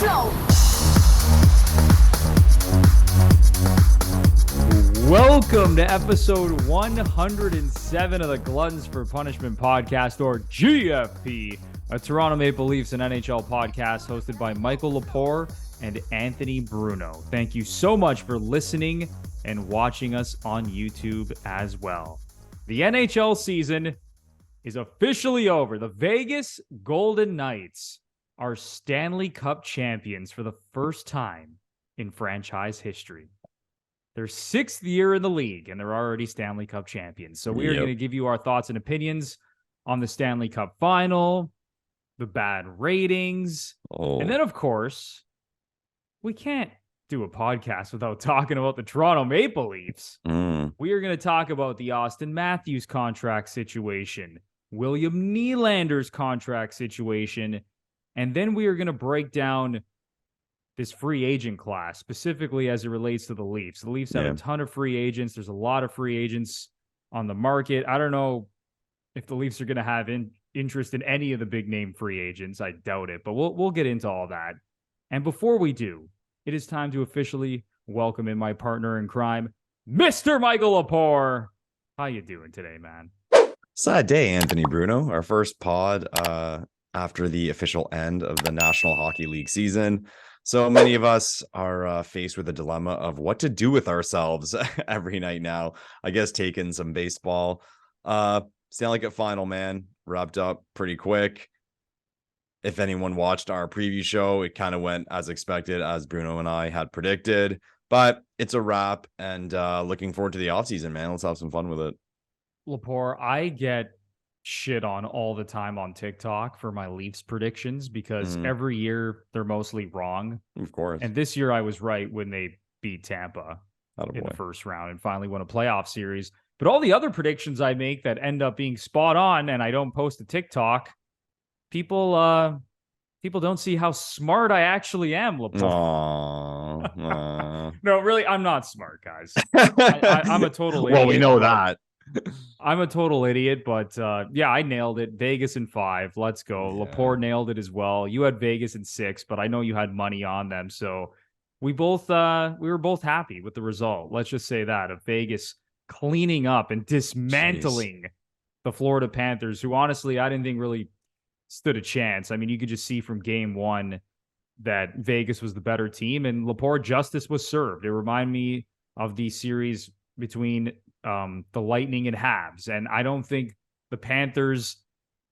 Show. Welcome to episode 107 of the Gluttons For Punishment Podcast, or GFP, a Toronto Maple Leafs and NHL podcast hosted by Michael Lepore and Anthony Bruno. Thank you so much for listening and watching us on YouTube as well. The NHL season is officially over. The Vegas Golden Knights are Stanley Cup champions for the first time in franchise history. Their sixth year in the league, and they're already Stanley Cup champions. So we are going to give you our thoughts and opinions on the Stanley Cup final, the bad ratings, and then, of course, we can't do a podcast without talking about the Toronto Maple Leafs. We are going to talk about the Auston Matthews contract situation, William Nylander's contract situation, and then we are going to break down this free agent class, specifically as it relates to the Leafs. The Leafs have a ton of free agents. There's a lot of free agents on the market. I don't know if the Leafs are going to have interest in any of the big name free agents. I doubt it, but we'll get into all that. And before we do, it is time to officially welcome in my partner in crime, Mr. Michael Lepore. How you doing today, man? Sad day, Anthony Bruno. Our first pod after the official end of the National Hockey League season. So many of us are faced with a dilemma of what to do with ourselves every night now. I guess taking some baseball. Stanley Cup final, man, wrapped up pretty quick. If anyone watched our preview show, it kind of went as expected, as Bruno and I had predicted. But it's a wrap, and looking forward to the offseason, man. Let's have some fun with it. Lepore, I get shit on all the time on TikTok for my Leafs predictions because every year they're mostly wrong. Of course. And this year I was right when they beat Tampa in the first round and finally won a playoff series. But all the other predictions I make that end up being spot on and I don't post to TikTok, people don't see how smart I actually am, Lepore. No, really, I'm not smart, guys. I'm a total idiot. Well, we know that. I'm a total idiot, but yeah, I nailed it. Vegas in 5. Let's go. Yeah. Lepore nailed it as well. You had Vegas in 6, but I know you had money on them. So we were both happy with the result. Let's just say that, of Vegas cleaning up and dismantling the Florida Panthers, who honestly I didn't think really stood a chance. I mean, you could just see from game 1 that Vegas was the better team, and Lepore, justice was served. It reminded me of the series between the Lightning and Habs, and I don't think the Panthers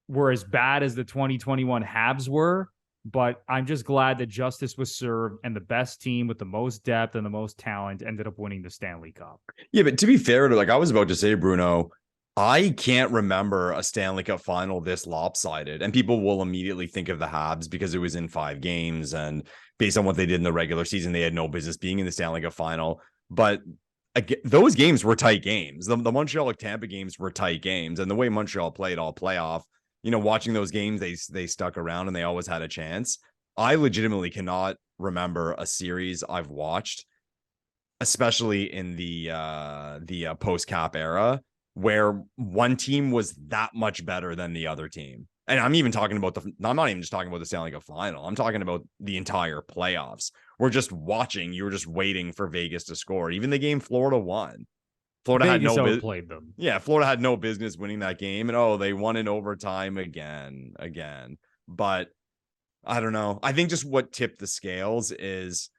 were as bad as the 2021 Habs were, but I'm just glad that justice was served and the best team with the most depth and the most talent ended up winning the Stanley Cup. Yeah, but to be fair to, like I was about to say, Bruno, I can't remember a Stanley Cup final this lopsided, and people will immediately think of the Habs because it was in 5 games, and based on what they did in the regular season, they had no business being in the Stanley Cup final. But those games were tight games. The Montreal Tampa games were tight games, and the way Montreal played all playoff, watching those games, they stuck around and they always had a chance. I legitimately cannot remember a series I've watched, especially in the post-cap era, where one team was that much better than the other team. And I'm even talking about I'm not even just talking about the Stanley Cup final. I'm talking about the entire playoffs. We're just watching. You were just waiting for Vegas to score. Even the game Florida won. Florida Vegas had outplayed them. Yeah, Florida had no business winning that game. And they won in overtime again. But I don't know. I think just what tipped the scales is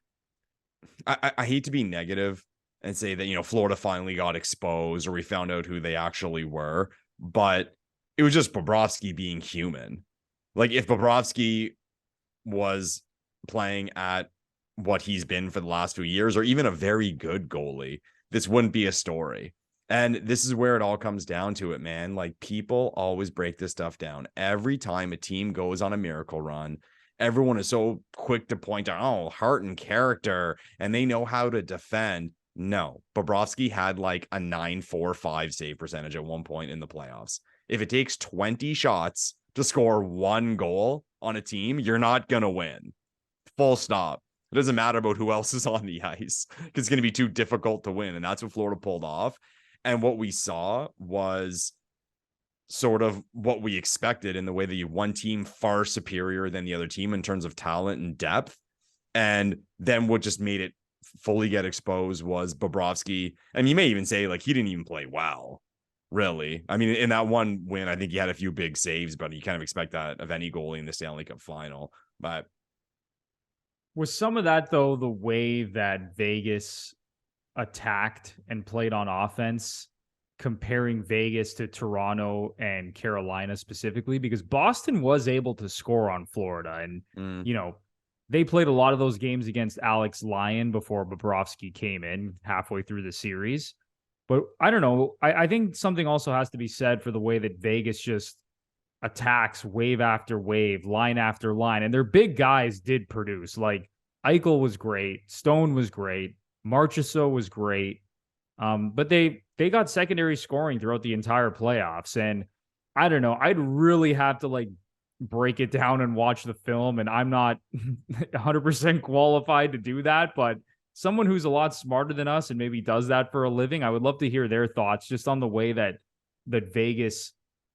I hate to be negative and say that, Florida finally got exposed or we found out who they actually were. But it was just Bobrovsky being human. Like, if Bobrovsky was playing at what he's been for the last few years, or even a very good goalie, this wouldn't be a story. And this is where it all comes down to it, man. Like, people always break this stuff down. Every time a team goes on a miracle run, everyone is so quick to point out, heart and character, and they know how to defend. No, Bobrovsky had like a 9.45 save percentage at one point in the playoffs. If it takes 20 shots to score 1 goal on a team, you're not going to win. Full stop. It doesn't matter about who else is on the ice because it's going to be too difficult to win. And that's what Florida pulled off. And what we saw was sort of what we expected in the way that one team far superior than the other team in terms of talent and depth. And then what just made it fully get exposed was Bobrovsky. And you may even say, like, he didn't even play well, really. I mean, in that one win, I think he had a few big saves, but you kind of expect that of any goalie in the Stanley Cup final. But was some of that, though, the way that Vegas attacked and played on offense, comparing Vegas to Toronto and Carolina specifically? Because Boston was able to score on Florida, and they played a lot of those games against Alex Lyon before Bobrovsky came in halfway through the series. But I don't know. I think something also has to be said for the way that Vegas just attacks wave after wave, line after line. And their big guys did produce. Like, Eichel was great. Stone was great. Marchessault was great. But they got secondary scoring throughout the entire playoffs. And I don't know. I'd really have to break it down and watch the film. And I'm not 100% qualified to do that. But someone who's a lot smarter than us and maybe does that for a living, I would love to hear their thoughts just on the way that Vegas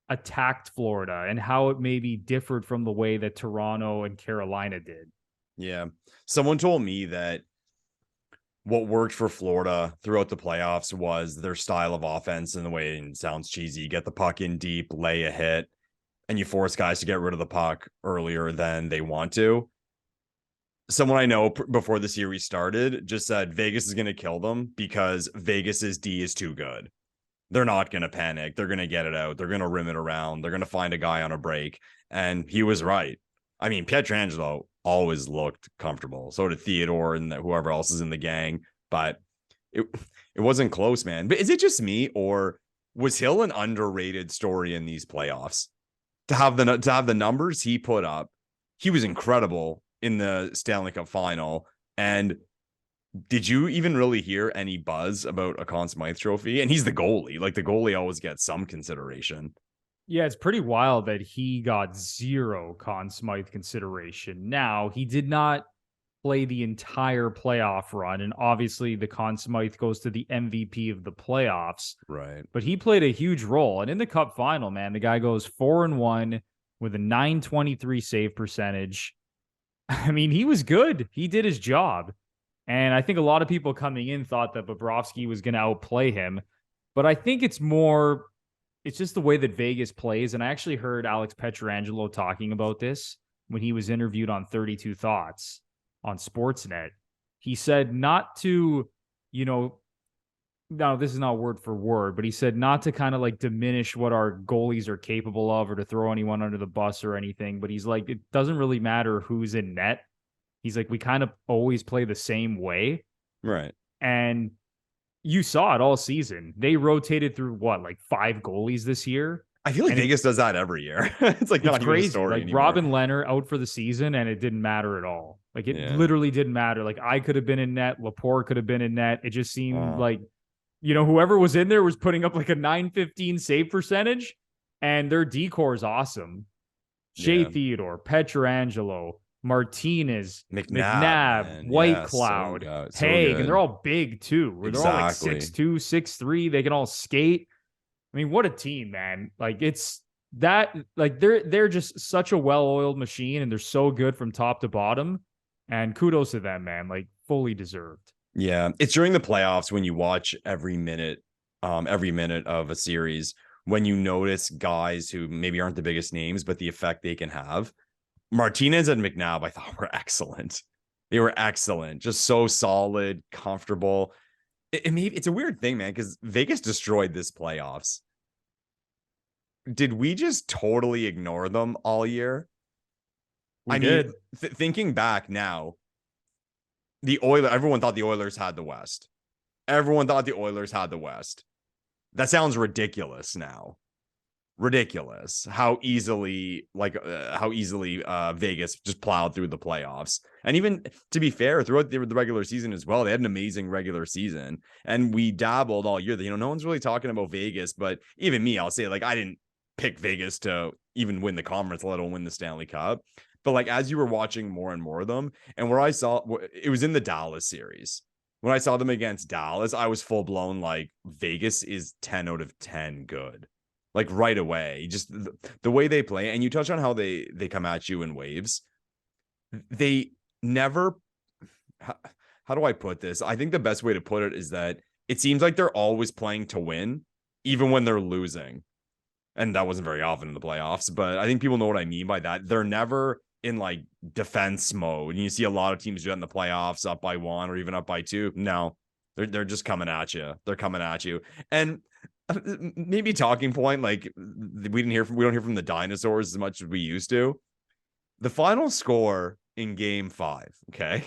attacked Florida and how it maybe differed from the way that Toronto and Carolina did. yeah, someone told me that what worked for Florida throughout the playoffs was their style of offense, and the way it sounds cheesy. You get the puck in deep, lay a hit, and you force guys to get rid of the puck earlier than they want to. Someone I know before the series started just said Vegas is going to kill them because Vegas's D is too good. They're not going to panic. They're going to get it out. They're going to rim it around. They're going to find a guy on a break. And he was right. I mean, Pietrangelo always looked comfortable. So did Theodore and whoever else is in the gang. But it wasn't close, man. But is it just me, or was Hill an underrated story in these playoffs? To have the numbers he put up, he was incredible in the Stanley Cup final. And did you even really hear any buzz about a Conn Smythe trophy? And he's the goalie. Like, the goalie always gets some consideration. Yeah, it's pretty wild that he got zero Conn Smythe consideration. Now, he did not play the entire playoff run, and obviously the Conn Smythe goes to the MVP of the playoffs. Right. But he played a huge role. And in the Cup final, man, the guy goes 4-1 with a .923 save percentage. I mean, he was good. He did his job. And I think a lot of people coming in thought that Bobrovsky was going to outplay him. But I think it's just the way that Vegas plays. And I actually heard Alex Pietrangelo talking about this when he was interviewed on 32 Thoughts on Sportsnet. He said not to, no, this is not word for word, but he said not to kind of diminish what our goalies are capable of or to throw anyone under the bus or anything. But he's like, it doesn't really matter who's in net. He's like, we kind of always play the same way. Right. And you saw it all season. They rotated through 5 goalies this year. I feel like Vegas does that every year. It's not crazy. Even a story anymore. Robin Leonard out for the season, and it didn't matter at all. Literally didn't matter. I could have been in net. Lepore could have been in net. It just seemed whoever was in there was putting up a .915 save percentage, and their decor is awesome. Shea Theodore, Pietrangelo, Martinez, McNabb, White Cloud, Haig, and they're all big too. They're all 6'2", 6'3". They can all skate. I mean, what a team, man. It's that, they're just such a well-oiled machine, and they're so good from top to bottom. And kudos to them, man. Fully deserved. Yeah. It's during the playoffs when you watch every minute of a series, when you notice guys who maybe aren't the biggest names, but the effect they can have. Martinez and McNabb, I thought, were excellent. They were excellent. Just so solid, comfortable. It's a weird thing, man, because Vegas destroyed this playoffs. Did we just totally ignore them all year? We did. Thinking back now, everyone thought the Oilers had the West. Everyone thought the Oilers had the West. That sounds ridiculous now. Ridiculous how easily Vegas just plowed through the playoffs. And even to be fair, throughout the regular season as well, they had an amazing regular season, and we dabbled all year. No one's really talking about Vegas, but even me, I'll say I didn't pick Vegas to even win the conference, let alone win the Stanley Cup. But as you were watching more and more of them, and where I saw it was in the Dallas series. When I saw them against Dallas, I was full blown Vegas is 10 out of 10 good. Right away, just the way they play. And you touch on how they come at you in waves. They never how do I put this? I think the best way to put it is that it seems like they're always playing to win, even when they're losing. And that wasn't very often in the playoffs, but I think people know what I mean by that. They're never in like defense mode. And you see a lot of teams do that in the playoffs, up by 1 or even up by 2. No, they're just coming at you. They're coming at you. And maybe talking point, like we don't hear from the dinosaurs as much as we used to. The final score in game 5, okay?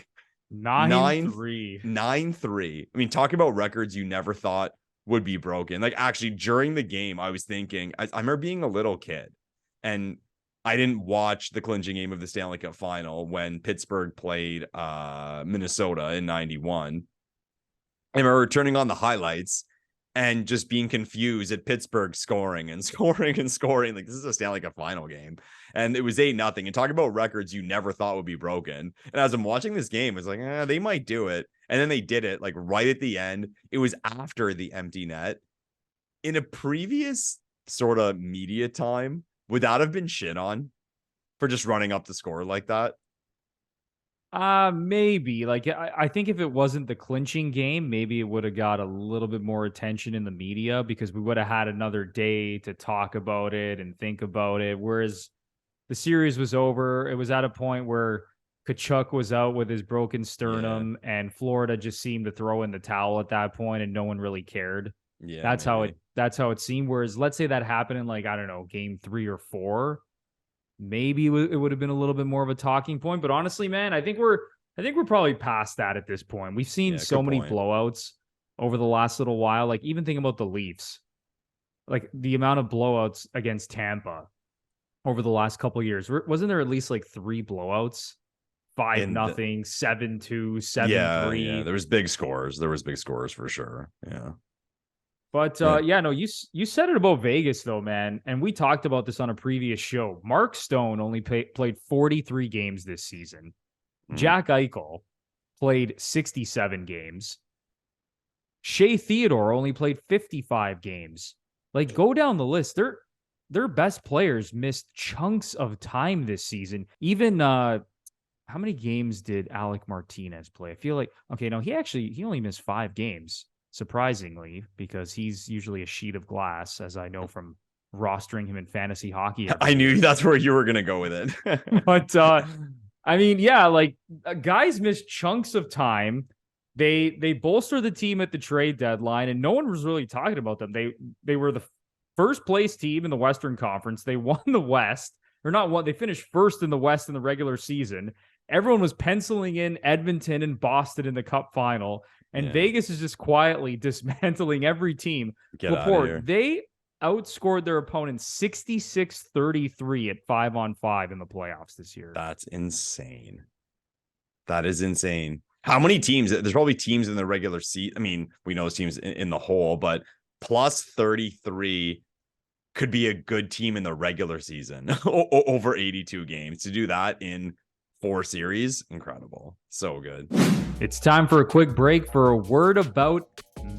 9-3. 9-3. I mean, talking about records you never thought would be broken. Like, actually, during the game, I was thinking, I remember being a little kid, and I didn't watch the clinching game of the Stanley Cup Final when Pittsburgh played Minnesota in 91. I remember turning on the highlights and just being confused at Pittsburgh scoring and scoring and scoring. Like, this is a Stanley Cup Final game. And it was 8-0. And talking about records you never thought would be broken. And as I'm watching this game, it's like, they might do it. And then they did it, like, right at the end. It was after the empty net. In a previous sort of media time, would that have been shit on for just running up the score like that? Maybe. Like, I think if it wasn't the clinching game, maybe it would have got a little bit more attention in the media because we would have had another day to talk about it and think about it. Whereas the series was over, it was at a point where Tkachuk was out with his broken sternum, and Florida just seemed to throw in the towel at that point, and no one really cared. Yeah, that's how it seemed. Whereas, let's say that happened in, like, I don't know, game 3 or 4. Maybe it would have been a little bit more of a talking point, but honestly, man, I think we're probably past that at this point. We've seen so many blowouts over the last little while. Like, even thinking about the Leafs, like the amount of blowouts against Tampa over the last couple of years, wasn't there at least like 3 blowouts? 5-0, 7-2, 7-3. Yeah, there was big scores. There was big scores for sure. Yeah. But you said it about Vegas though, man. And we talked about this on a previous show. Mark Stone only played 43 games this season. Jack Eichel played 67 games. Shea Theodore only played 55 games. Like, go down the list. Their best players missed chunks of time this season. Even how many games did Alec Martinez play? I feel like he only missed 5 games. Surprisingly, because he's usually a sheet of glass, as I know from rostering him in fantasy hockey. I knew that's where you were going to go with it. But, I mean, yeah, like, guys miss chunks of time. They bolster the team at the trade deadline, and no one was really talking about them. They were the first place team in the Western Conference. They won the West, or not one. They finished first in the West in the regular season. Everyone was penciling in Edmonton and Boston in the Cup final. And Vegas is just quietly dismantling every team. Get out of here. They outscored their opponents 66-33 at 5-on-5 in the playoffs this year. That's insane. That is insane. How many teams? There's probably teams in the regular season. I mean, we know teams in the whole, but plus 33 could be a good team in the regular season over 82 games. To do that in 4 series, incredible. So good. It's time for a quick break for a word about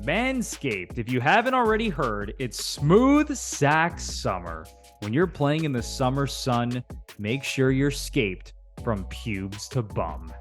MANSCAPED. If you haven't already heard, it's smooth sack summer. When you're playing in the summer sun, make sure you're scaped from pubes to bum.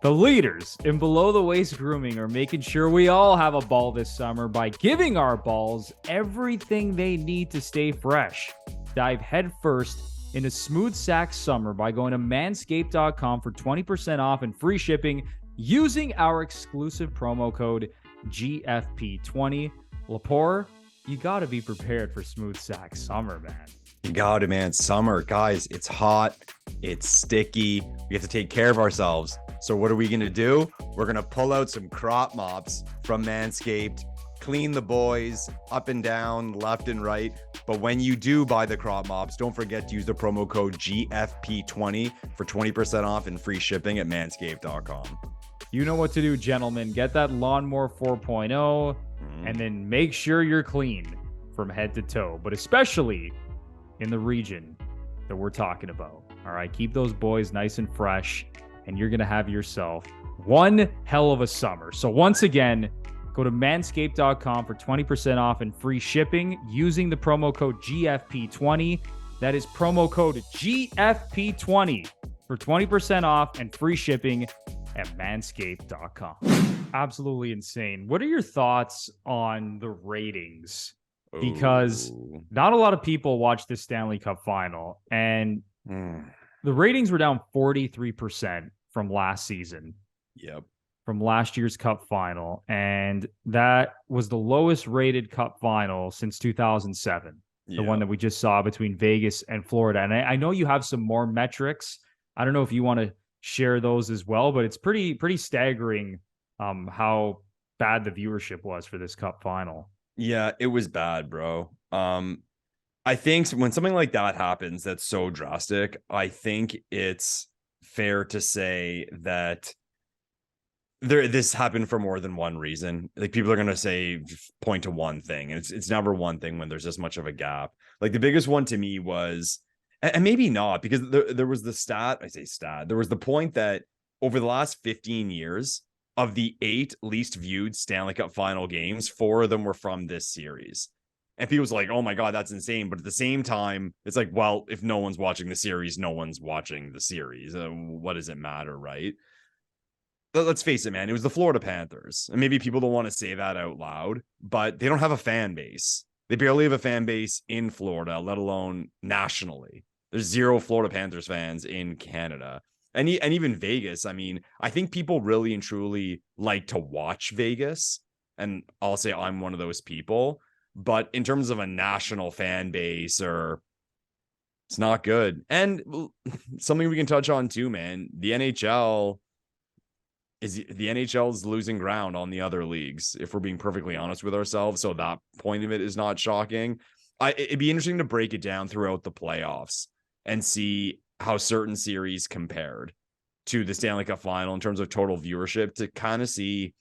The leaders in below the waist grooming are making sure we all have a ball this summer by giving our balls everything they need to stay fresh. Dive headfirst into smooth sack summer by going to manscaped.com for 20% off and free shipping using our exclusive promo code GFP20. Lepore, you got to be prepared for smooth sack summer, man. You got it, man. Summer, guys, it's hot. It's sticky. We have to take care of ourselves. So what are we going to do? We're going to pull out some crop mops from Manscaped, clean the boys up and down, left and right. But when you do buy the crop mops, don't forget to use the promo code GFP20 for 20% off and free shipping at manscaped.com. You know what to do, gentlemen. Get that Lawnmower 4.0 and then make sure you're clean from head to toe, but especially in the region that we're talking about. All right, keep those boys nice and fresh, and you're going to have yourself one hell of a summer. So once again, go to manscaped.com for 20% off and free shipping using the promo code GFP20. That is promo code GFP20 for 20% off and free shipping at manscaped.com. Absolutely insane. What are your thoughts on the ratings? Because not a lot of people watch the Stanley Cup Final, and the ratings were down 43% from last season. Yep. From last year's Cup Final, and that was the lowest rated Cup Final since 2007. The one that we just saw between Vegas and Florida. And I know you have some more metrics. I don't know if you want to share those as well, but it's pretty staggering how bad the viewership was for this Cup Final. Yeah, it was bad, bro. I think when something like that happens, that's so drastic, I think it's fair to say that this happened for more than one reason. Like, people are gonna say point to one thing, and it's never one thing when there's this much of a gap. Like, the biggest one to me was, and maybe not, because there was the stat. I say stat. There was the point that over the last 15 years, of the 8 least viewed Stanley Cup Final games, 4 of them were from this series. And people's like, "Oh my God, that's insane!" But at the same time, it's like, well, if no one's watching the series, no one's watching the series. What does it matter, right? Let's face it, man. It was the Florida Panthers. And maybe people don't want to say that out loud, but they don't have a fan base. They barely have a fan base in Florida, let alone nationally. There's 0 Florida Panthers fans in Canada. And even Vegas. I mean, I think people really and truly like to watch Vegas. And I'll say I'm one of those people. But in terms of a national fan base, it's not good. And something we can touch on too, man. The NHL is losing ground on the other leagues, if we're being perfectly honest with ourselves. So that point of it is not shocking. It'd be interesting to break it down throughout the playoffs and see how certain series compared to the Stanley Cup Final in terms of total viewership, to kind of see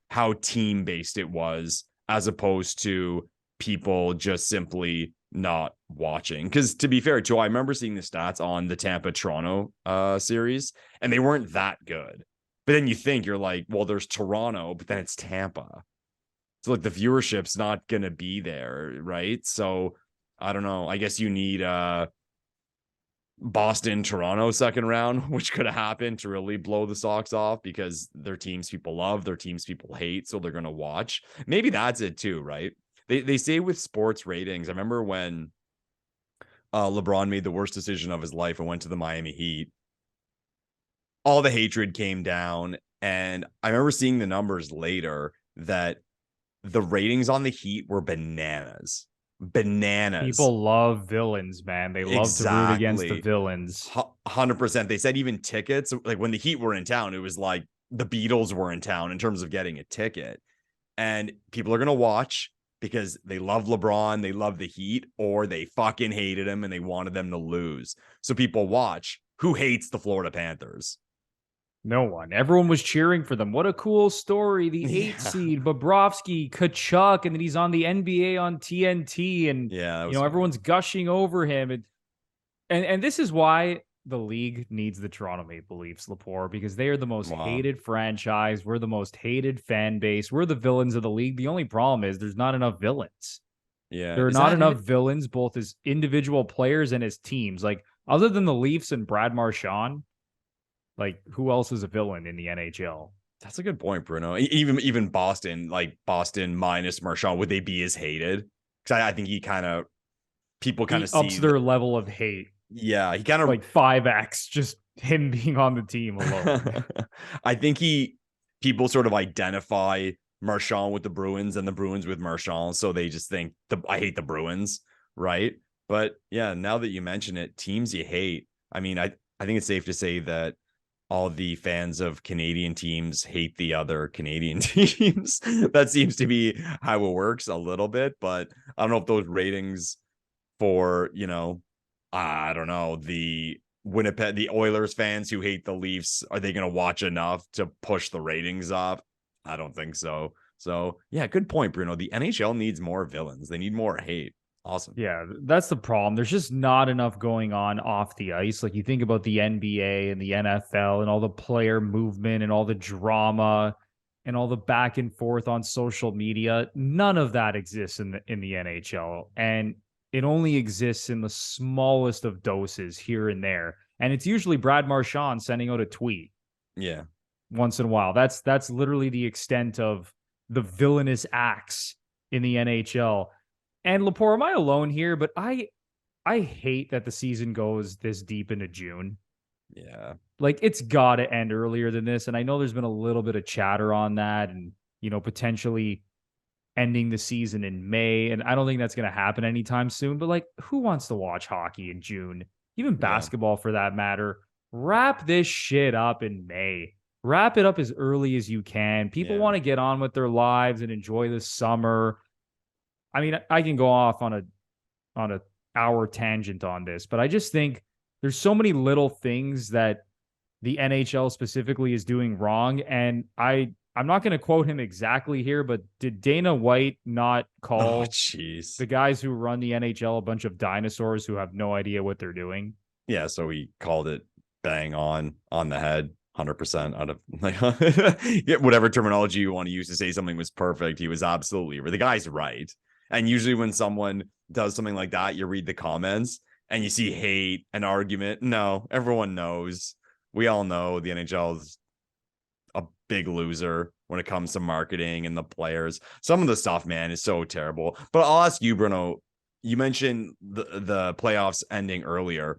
how team-based it was, as opposed to people just simply not watching. Because to be fair too, I remember seeing the stats on the Tampa-Toronto series, and they weren't that good. But then you're like, well, there's Toronto, but then it's Tampa. So like the viewership's not going to be there, right? So I don't know. I guess you need Boston, Toronto second round, which could have happened to really blow the socks off, because their teams people love, their teams people hate, so they're going to watch. Maybe that's it too, right? They say with sports ratings, I remember when LeBron made the worst decision of his life and went to the Miami Heat, all the hatred came down. And I remember seeing the numbers later that the ratings on the Heat were bananas. People love villains, man. They love to root against the villains. 100%. They said even tickets, like when the Heat were in town, it was like the Beatles were in town in terms of getting a ticket. And people are going to watch because they love LeBron, they love the Heat, or they fucking hated him and they wanted them to lose. So people watch. Who hates the Florida Panthers? No one. Everyone was cheering for them. What a cool story. The 8 seed, Bobrovsky, Kachuk, and then he's on the NBA on TNT. And, everyone's gushing over him. And this is why the league needs the Toronto Maple Leafs, Lepore, because they are the most hated franchise. We're the most hated fan base. We're the villains of the league. The only problem is there's not enough villains. Yeah. There are not enough villains, both as individual players and as teams. Like, other than the Leafs and Brad Marchand, like, who else is a villain in the NHL? That's a good point, Bruno. Even Boston, like Boston minus Marchand, would they be as hated? Because I think people kind of see ups their level of hate. Yeah, he kind of like 5x just him being on the team alone. I think people sort of identify Marchand with the Bruins and the Bruins with Marchand, so they just think I hate the Bruins, right? But yeah, now that you mention it, teams you hate. I mean, I think it's safe to say that all the fans of Canadian teams hate the other Canadian teams. That seems to be how it works a little bit, but I don't know if those ratings for, I don't know, the Oilers fans who hate the Leafs, are they going to watch enough to push the ratings up? I don't think so. So yeah, good point, Bruno. The NHL needs more villains. They need more hate. Awesome. Yeah, that's the problem. There's just not enough going on off the ice. Like, you think about the NBA and the NFL and all the player movement and all the drama and all the back and forth on social media. None of that exists in the NHL. And it only exists in the smallest of doses here and there. And it's usually Brad Marchand sending out a tweet. Yeah. once in a while. That's literally the extent of the villainous acts in the NHL. And Lepore, am I alone here? But I hate that the season goes this deep into June. Yeah. Like, it's got to end earlier than this. And I know there's been a little bit of chatter on that and, potentially ending the season in May. And I don't think that's going to happen anytime soon. But, like, who wants to watch hockey in June? Even basketball, for that matter. Wrap this shit up in May. Wrap it up as early as you can. People want to get on with their lives and enjoy the summer. I mean, I can go off on a hour tangent on this, but I just think there's so many little things that the NHL specifically is doing wrong. And I'm not going to quote him exactly here, but did Dana White not call the guys who run the NHL a bunch of dinosaurs who have no idea what they're doing? Yeah, so he called it bang on the head, 100% out of like whatever terminology you want to use to say something was perfect. He was absolutely right. The guy's right. And usually when someone does something like that, you read the comments and you see hate and argument. No, everyone knows. We all know the NHL is a big loser when it comes to marketing and the players. Some of the stuff, man, is so terrible. But I'll ask you, Bruno, you mentioned the playoffs ending earlier.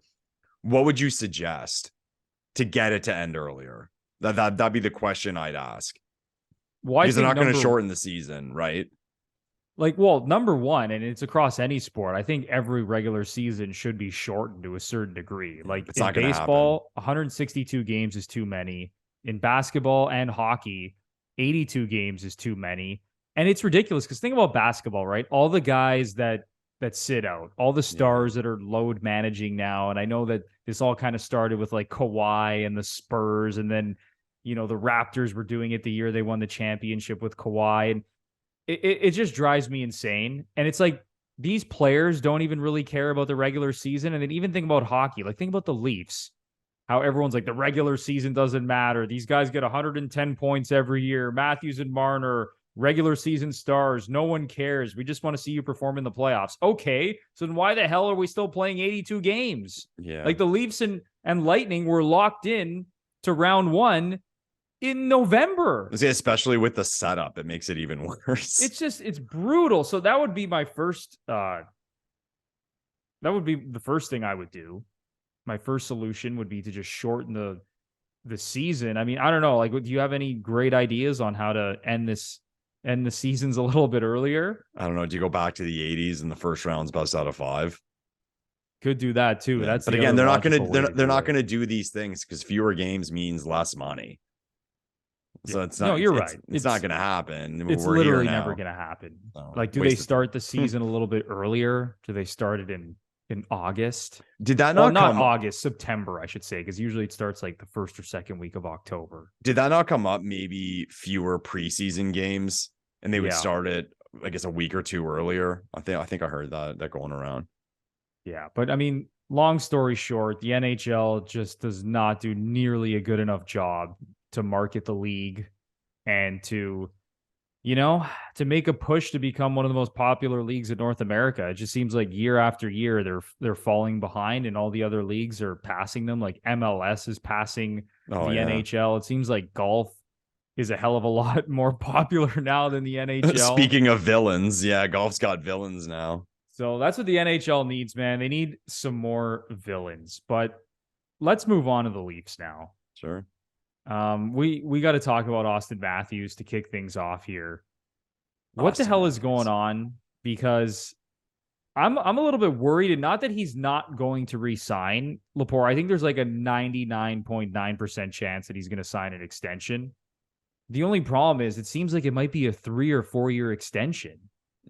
What would you suggest to get it to end earlier? That'd be the question I'd ask. Well, because they're not going to shorten the season, right? Like, well, number one, and it's across any sport, I think every regular season should be shortened to a certain degree. Like, in baseball, 162 games is too many. In basketball and hockey, 82 games is too many. And it's ridiculous because think about basketball, right? All the guys that sit out, all the stars that are load managing now. And I know that this all kind of started with like Kawhi and the Spurs. And then, the Raptors were doing it the year they won the championship with Kawhi. And it just drives me insane. And it's like, these players don't even really care about the regular season. And then even think about hockey. Like, think about the Leafs. How everyone's like, the regular season doesn't matter. These guys get 110 points every year. Matthews and Marner, regular season stars. No one cares. We just want to see you perform in the playoffs. Okay, so then why the hell are we still playing 82 games? Yeah. Like the Leafs and Lightning were locked in to round one in November. Especially with the setup, it makes it even worse. It's brutal. So that would be my first, that would be the first thing I would do. My first solution would be to just shorten the season. I mean, I don't know. Like, do you have any great ideas on how to end the seasons a little bit earlier? I don't know. Do you go back to the 80s and the first round's best out of 5? Could do that too. Yeah. But again, they're not going to do these things because fewer games means less money. So it's not. No, you're right. It's not going to happen. It's literally never going to happen. So, like, do they start the season a little bit earlier? Do they start it in August? Did that not come August, September, I should say, because usually it starts like the first or second week of October. Did that not come up? Maybe fewer preseason games, and they would start it, I guess, a week or two earlier. I think I heard that going around. Yeah, but I mean, long story short, the NHL just does not do nearly a good enough job to market the league and to make a push to become one of the most popular leagues in North America. It just seems like year after year, they're falling behind and all the other leagues are passing them. Like MLS is passing the NHL. It seems like golf is a hell of a lot more popular now than the NHL. Speaking of villains, golf's got villains now. So that's what the NHL needs, man. They need some more villains. But let's move on to the Leafs now. Sure. We got to talk about Auston Matthews to kick things off here. What the hell is going on? Because I'm a little bit worried, and not that he's not going to re-sign Lepore. I think there's like a 99.9% chance that he's going to sign an extension. The only problem is it seems like it might be a 3 or 4 year extension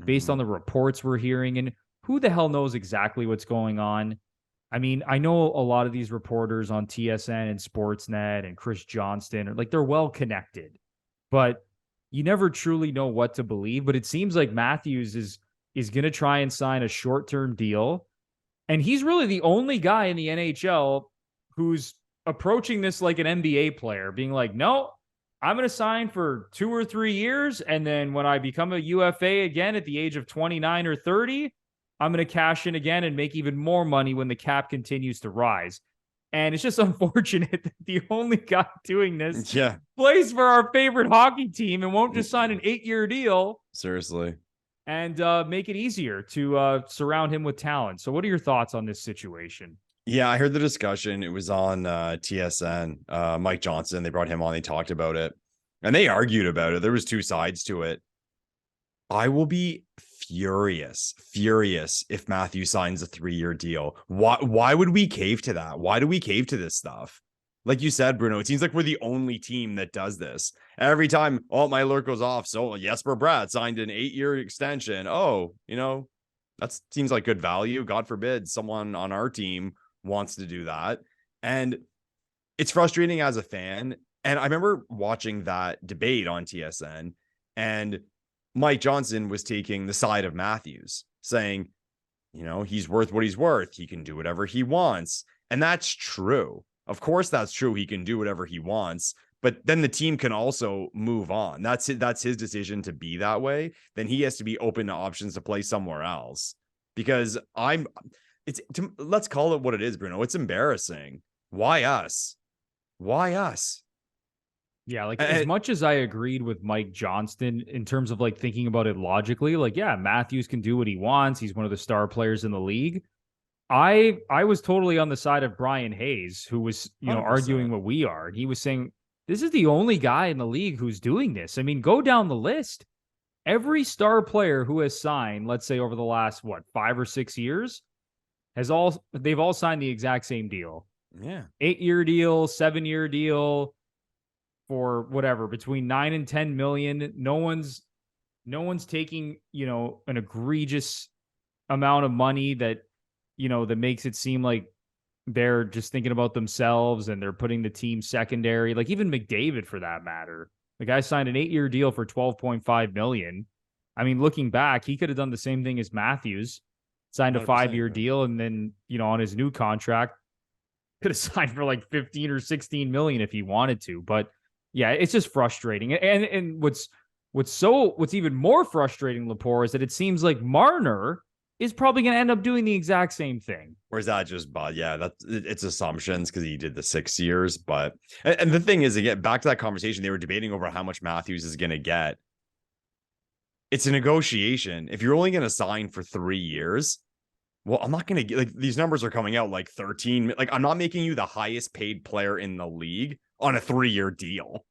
based on the reports we're hearing, and who the hell knows exactly what's going on. I mean, I know a lot of these reporters on TSN and Sportsnet and Chris Johnston, they're well connected, but you never truly know what to believe. But it seems like Matthews is going to try and sign a short-term deal. And he's really the only guy in the NHL who's approaching this like an NBA player, being like, no, I'm going to sign for 2 or 3 years. And then when I become a UFA again at the age of 29 or 30, I'm going to cash in again and make even more money when the cap continues to rise. And it's just unfortunate that the only guy doing this Yeah. plays for our favorite hockey team and won't just sign an 8-year deal. Seriously. And make it easier to surround him with talent. So what are your thoughts on this situation? Yeah, I heard the discussion. It was on TSN. Mike Johnson, they brought him on. They talked about it. And they argued about it. There was two sides to it. I will be furious if Matthews signs a 3-year deal. Why would we cave to that? Why do we cave to this stuff? Like you said, Bruno, it seems like we're the only team that does this. Every time, my alert goes off. So Jesper Bratt signed an 8-year extension. Oh, that seems like good value. God forbid someone on our team wants to do that. And it's frustrating as a fan. And I remember watching that debate on TSN, and Mike Johnson was taking the side of Matthews, saying, he's worth what he's worth. He can do whatever he wants. And that's true. Of course, that's true. He can do whatever he wants. But then the team can also move on. That's his decision to be that way. Then he has to be open to options to play somewhere else. Because let's call it what it is, Bruno. It's embarrassing. Why us? Why us? Yeah, like as much as I agreed with Mike Johnston in terms of like thinking about it logically, like, yeah, Matthews can do what he wants. He's one of the star players in the league. I was totally on the side of Brian Hayes, who was, 100%. arguing what we are. And he was saying, this is the only guy in the league who's doing this. I mean, go down the list. Every star player who has signed, let's say over the last, 5 or 6 years, they've all signed the exact same deal. Yeah. 8-year deal, 7-year deal for whatever, between 9 and 10 million. No one's taking, an egregious amount of money that, that makes it seem like they're just thinking about themselves and they're putting the team secondary. Like even McDavid, for that matter, the guy signed an 8-year deal for $12.5 million. I mean, looking back, he could have done the same thing as Matthews, signed a 5-year deal, and then, on his new contract, could have signed for like 15 or 16 million if he wanted to. But yeah, it's just frustrating. And what's even more frustrating, Lepore, is that it seems like Marner is probably going to end up doing the exact same thing. Or is that just, it's assumptions because he did the 6 years. But, and the thing is, again, back to that conversation, they were debating over how much Matthews is going to get. It's a negotiation. If you're only going to sign for 3 years, well, I'm not going to get, like, these numbers are coming out like 13. Like, I'm not making you the highest paid player in the league on a 3-year deal.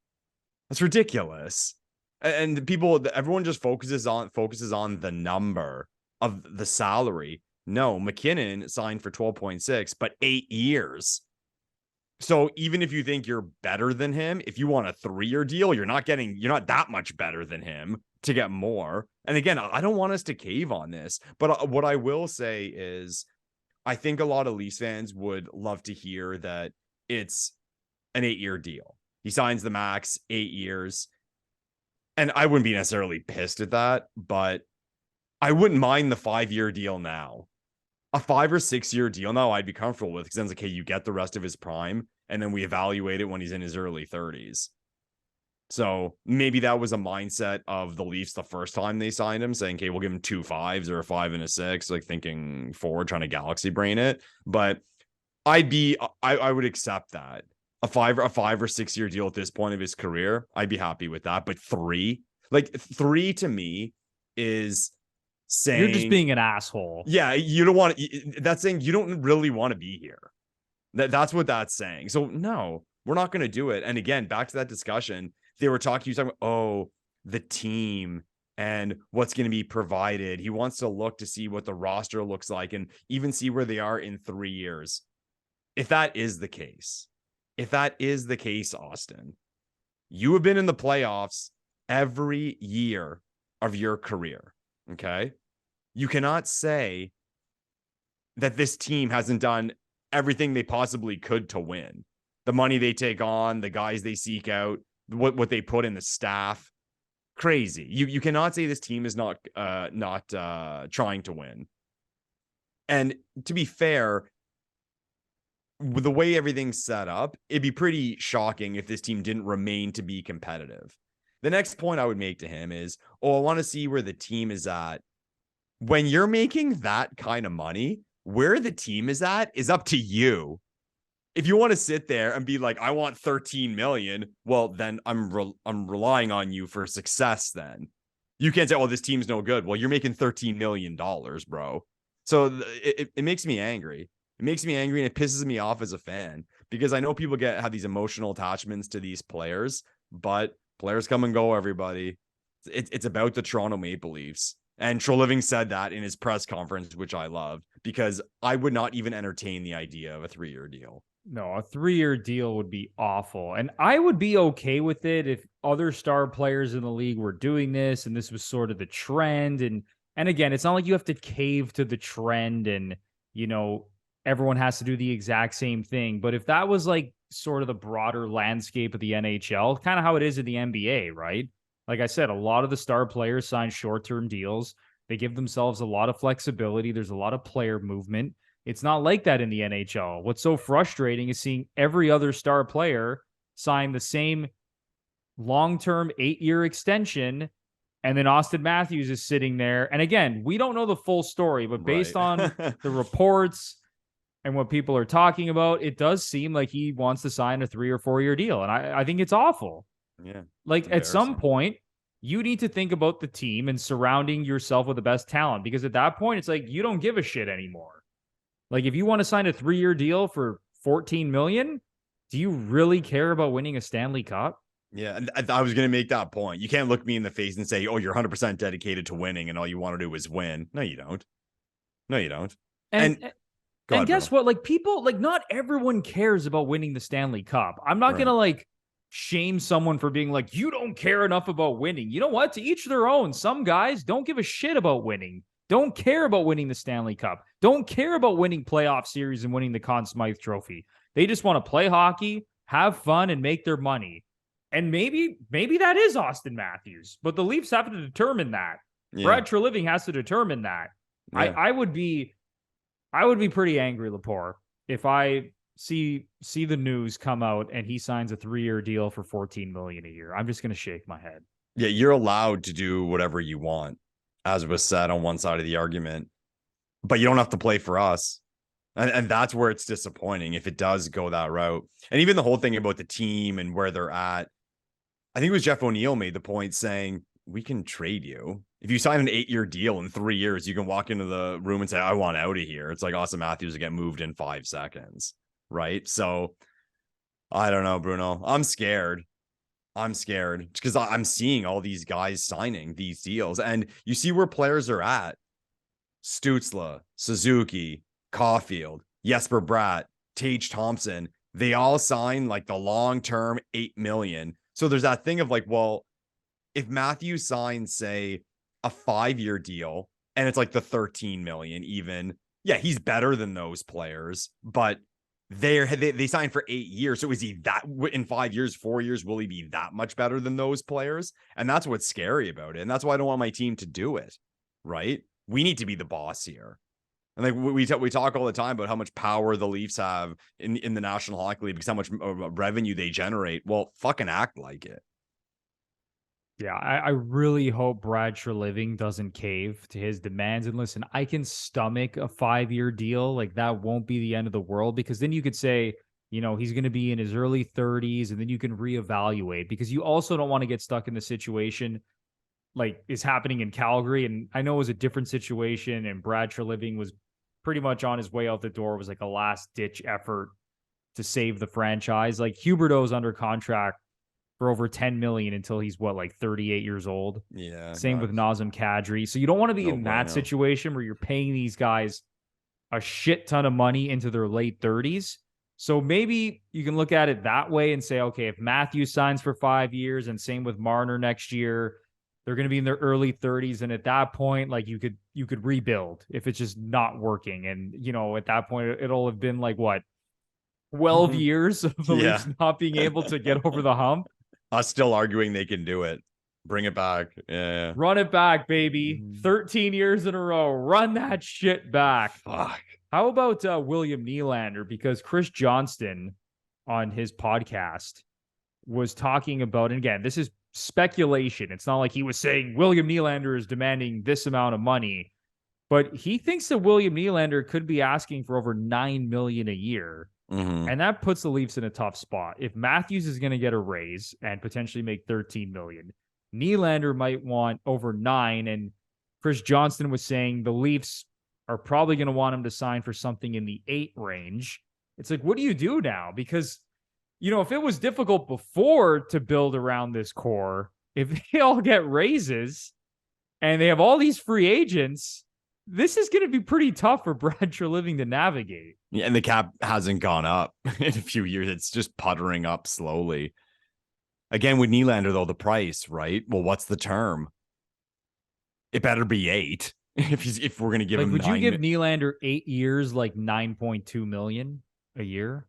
That's ridiculous. And everyone just focuses on the number of the salary. No, McKinnon signed for 12.6, but 8 years. So even if you think you're better than him, if you want a 3-year deal, you're not that much better than him to get more. And again, I don't want us to cave on this, but what I will say is I think a lot of Leafs fans would love to hear that it's an 8-year deal. He signs the max, 8 years. And I wouldn't be necessarily pissed at that, but I wouldn't mind the 5-year deal now. A 5 or 6 year deal now, I'd be comfortable with, because then it's like, hey, you get the rest of his prime, and then we evaluate it when he's in his early 30s. So maybe that was a mindset of the Leafs the first time they signed him, saying, okay, we'll give him 2 5s or a 5 and a 6, like thinking forward, trying to galaxy brain it. But I would accept that. A 5 or 6 year deal at this point of his career, I'd be happy with that. But 3 to me is saying you're just being an asshole. Yeah, you don't want to, that's saying you don't really want to be here. That's what that's saying. So no, we're not going to do it. And again, back to that discussion, he was talking about, the team and what's going to be provided. He wants to look to see what the roster looks like and even see where they are in 3 years. If that is the case, Austin, you have been in the playoffs every year of your career. Okay. You cannot say that this team hasn't done everything they possibly could to win. The money they take on, the guys they seek out, what they put in the staff. Crazy. You cannot say this team is not trying to win. And to be fair, with the way everything's set up, it'd be pretty shocking if this team didn't remain to be competitive. The next point I would make to him is, I want to see where the team is at. When you're making that kind of money, where the team is at is up to you. if you want to sit there and be like, I want 13 million, well, then I'm relying on you for success. Then you can't say, oh, this team's no good. Well, you're making $13 million, bro. So it makes me angry. It makes me angry and it pisses me off as a fan because I know people have these emotional attachments to these players, but players come and go, everybody. It's about the Toronto Maple Leafs. And Treliving said that in his press conference, which I loved, because I would not even entertain the idea of a 3-year deal. No, a 3-year deal would be awful. And I would be okay with it if other star players in the league were doing this and this was sort of the trend. And again, it's not like you have to cave to the trend and, you know, everyone has to do the exact same thing. But if that was like sort of the broader landscape of the NHL, kind of how it is in the NBA, right? Like I said, a lot of the star players sign short-term deals. They give themselves a lot of flexibility. There's a lot of player movement. It's not like that in the NHL. What's so frustrating is seeing every other star player sign the same long-term 8-year extension, and then Auston Matthews is sitting there. And again, we don't know the full story, but based on the reports and what people are talking about, it does seem like he wants to sign a 3 or 4 year deal. And I think it's awful. Yeah. Like at some point, you need to think about the team and surrounding yourself with the best talent, because at that point, it's like you don't give a shit anymore. Like if you want to sign a 3-year deal for $14 million, do you really care about winning a Stanley Cup? Yeah, and I was going to make that point. You can't look me in the face and say, oh, you're 100% dedicated to winning and all you want to do is win. No, you don't. No, you don't. And guess what? Like people, like not everyone cares about winning the Stanley Cup. I'm not going to like shame someone for being like, you don't care enough about winning. You know what? To each their own. Some guys don't give a shit about winning. Don't care about winning the Stanley Cup. Don't care about winning playoff series and winning the Conn Smythe Trophy. They just want to play hockey, have fun, and make their money. And maybe that is Auston Matthews, but the Leafs have to determine that. Yeah. Brad Treliving has to determine that. Yeah. I would be pretty angry, Lepore, if I see the news come out and he signs a 3-year deal for $14 million a year. I'm just going to shake my head. Yeah, you're allowed to do whatever you want, as was said on one side of the argument, but you don't have to play for us. And that's where it's disappointing if it does go that route. And even the whole thing about the team and where they're at, I think it was Jeff O'Neill made the point saying, we can trade you. If you sign an 8-year deal in 3 years, you can walk into the room and say, I want out of here. It's like Auston Matthews to get moved in 5 seconds. Right. So I don't know, Bruno. I'm scared because I'm seeing all these guys signing these deals, and you see where players are at. Stützle, Suzuki, Caulfield, Jesper Bratt, Tage Thompson, they all sign like the long-term $8 million. So there's that thing of like, well, if Matthews signs, say, a 5-year deal and it's like the 13 million even, yeah, he's better than those players, but they signed for 8 years. So is he that in 5 years, 4 years, will he be that much better than those players? And that's what's scary about it. And that's why I don't want my team to do it. Right. We need to be the boss here. And like we talk all the time about how much power the Leafs have in the National Hockey League because how much revenue they generate. Well, fucking act like it. Yeah, I really hope Brad Treliving doesn't cave to his demands. And listen, I can stomach a 5-year deal. Like that won't be the end of the world, because then you could say, you know, he's going to be in his early 30s and then you can reevaluate, because you also don't want to get stuck in the situation like is happening in Calgary. And I know it was a different situation and Brad Treliving was pretty much on his way out the door. It was like a last ditch effort to save the franchise. Like Huberdeau's under contract for over 10 million until he's like 38 years old. Yeah. Same with Nazem Kadri. So you don't want to be in that situation where you're paying these guys a shit ton of money into their late 30s. So maybe you can look at it that way and say, okay, if Matthews signs for 5 years and same with Marner next year, they're going to be in their early 30s. And at that point, like you could rebuild if it's just not working. And, you know, at that point, it'll have been like what, 12 years of the Leafs not being able to get over the hump. Us still arguing they can do it. Bring it back. Yeah. Run it back, baby. 13 years in a row. Run that shit back. Fuck. How about William Nylander? Because Chris Johnston on his podcast was talking about, and again, this is speculation. It's not like he was saying William Nylander is demanding this amount of money, but he thinks that William Nylander could be asking for over $9 million a year. Mhm. And that puts the Leafs in a tough spot. If Matthews is going to get a raise and potentially make $13 million, Nylander might want over 9. And Chris Johnston was saying the Leafs are probably going to want him to sign for something in the 8 range. It's like, what do you do now? Because, if it was difficult before to build around this core, if they all get raises and they have all these free agents, this is going to be pretty tough for Brad Treliving to navigate. Yeah, and the cap hasn't gone up in a few years. It's just puttering up slowly. Again, with Nylander, though, the price, right? Well, what's the term? It better be 8 if we're going to give him. Would you give Nylander 8 years, like $9.2 million a year?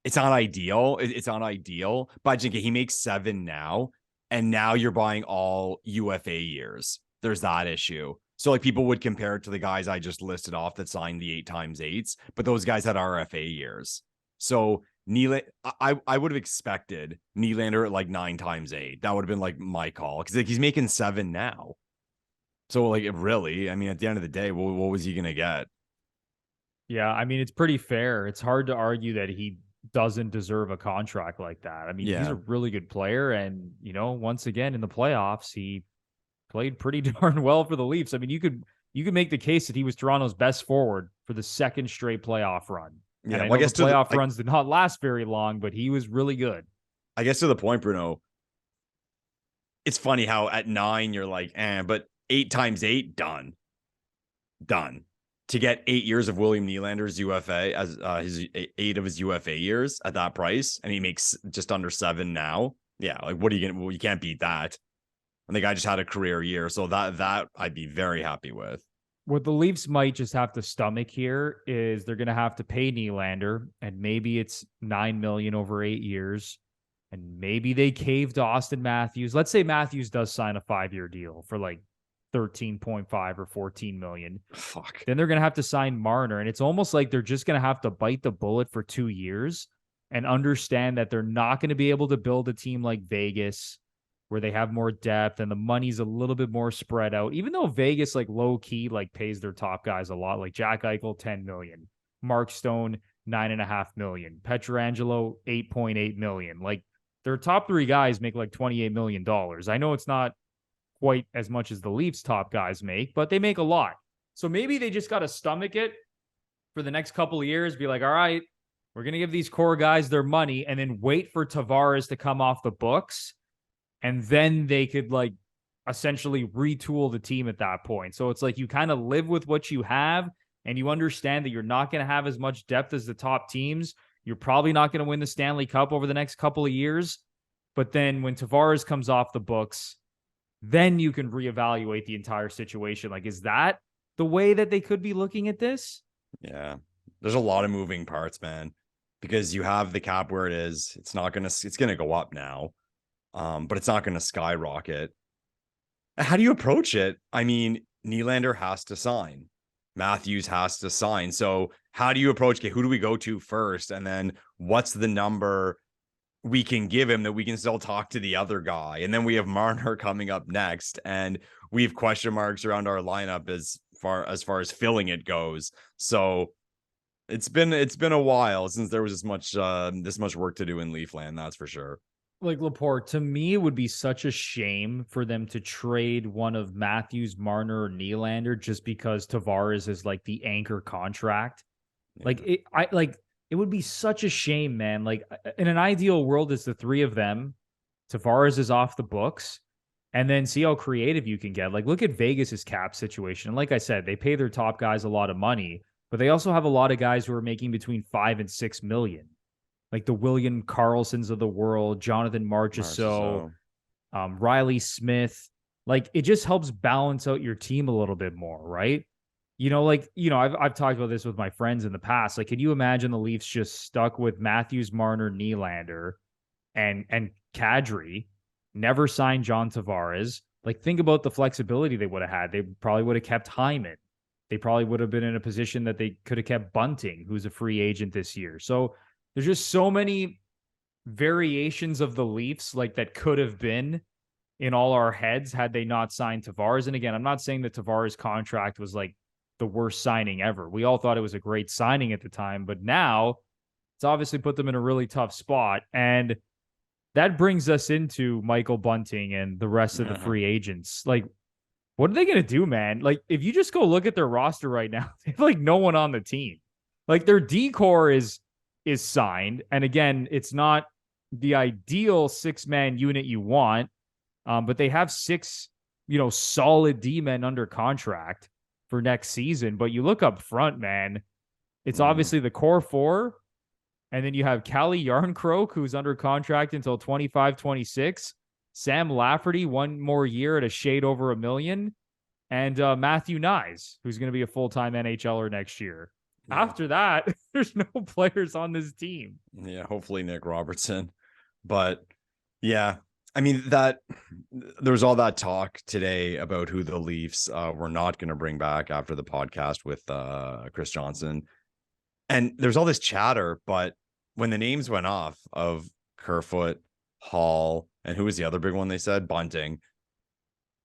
It's not ideal. It's not ideal. But Jinka, he makes 7 now, and now you're buying all UFA years. There's that issue. So like people would compare it to the guys I just listed off that signed the 8x8s, but those guys had RFA years. So I would have expected Nylander at like 9x8. That would have been like my call because like he's making 7 now. So like really, I mean, at the end of the day, what was he gonna get? Yeah, I mean, it's pretty fair. It's hard to argue that he doesn't deserve a contract like that. I mean, he's a really good player, and once again in the playoffs, he played pretty darn well for the Leafs. I mean, you could make the case that he was Toronto's best forward for the second straight playoff run. Yeah, and I guess the playoff runs did not last very long, but he was really good. I guess to the point, Bruno, it's funny how at 9 you're like, but 8x8, done. To get 8 years of William Nylander's UFA as his 8 of his UFA years at that price, and he makes just under 7 now. Yeah, like what are you gonna? Well, you can't beat that. And the guy just had a career year, so that I'd be very happy with. What the Leafs might just have to stomach here is they're going to have to pay Nylander, and maybe it's $9 million over 8 years, and maybe they cave to Auston Matthews. Let's say Matthews does sign a 5-year deal for like 13.5 or 14 million. Fuck. Then they're going to have to sign Marner, and it's almost like they're just going to have to bite the bullet for 2 years and understand that they're not going to be able to build a team like Vegas where they have more depth and the money's a little bit more spread out. Even though Vegas, like low key, like pays their top guys a lot, like Jack Eichel, 10 million, Mark Stone, 9.5 million, Pietrangelo, 8.8 million. Like their top 3 guys make like $28 million. I know it's not quite as much as the Leafs top guys make, but they make a lot. So maybe they just got to stomach it for the next couple of years, be like, all right, we're going to give these core guys their money and then wait for Tavares to come off the books. And then they could like essentially retool the team at that point. So it's like you kind of live with what you have and you understand that you're not going to have as much depth as the top teams. You're probably not going to win the Stanley Cup over the next couple of years. But then when Tavares comes off the books, then you can reevaluate the entire situation. Like, is that the way that they could be looking at this? Yeah. There's a lot of moving parts, man, because you have the cap where it is. It's going to go up now. But it's not going to skyrocket. How do you approach it? I mean, Nylander has to sign. Matthews has to sign. So how do you approach it? Who do we go to first? And then what's the number we can give him that we can still talk to the other guy? And then we have Marner coming up next. And we have question marks around our lineup as far as filling it goes. So it's been a while since there was this much work to do in Leafland. That's for sure. Like Lepore, to me, it would be such a shame for them to trade one of Matthews, Marner, or Nylander just because Tavares is like the anchor contract. Yeah. It would be such a shame, man. Like in an ideal world, it's the 3 of them. Tavares is off the books, and then see how creative you can get. Like look at Vegas's cap situation. And like I said, they pay their top guys a lot of money, but they also have a lot of guys who are making between 5 and 6 million. Like the William Karlssons of the world, Jonathan Marchessault, Riley Smith. Like it just helps balance out your team a little bit more, right? I've talked about this with my friends in the past. Like, could you imagine the Leafs just stuck with Matthews, Marner, Nylander, and Kadri, never signed John Tavares? Like, think about the flexibility they would have had. They probably would have kept Hyman. They probably would have been in a position that they could have kept Bunting, who's a free agent this year. So there's just so many variations of the Leafs like that could have been in all our heads had they not signed Tavares. And again, I'm not saying the Tavares contract was like the worst signing ever. We all thought it was a great signing at the time, but now it's obviously put them in a really tough spot. And that brings us into Michael Bunting and the rest of the free agents. Like, what are they going to do, man? Like, if you just go look at their roster right now, they have like no one on the team. Like, their D-core is signed. And again, it's not the ideal 6-man unit you want, but they have 6, solid D-men under contract for next season. But you look up front, man, it's obviously the core 4. And then you have Callie Yarncroke, who's under contract until 25-26. Sam Lafferty, 1 more year at a shade over $1 million. And Matthew Nyes, who's going to be a full-time NHLer next year. Yeah. After that, there's no players on this team. Yeah, hopefully Nick Robertson. But yeah, I mean, there was all that talk today about who the Leafs were not going to bring back after the podcast with Chris Johnson. And there's all this chatter, but when the names went off of Kerfoot, Hall, and who was the other big one they said? Bunting.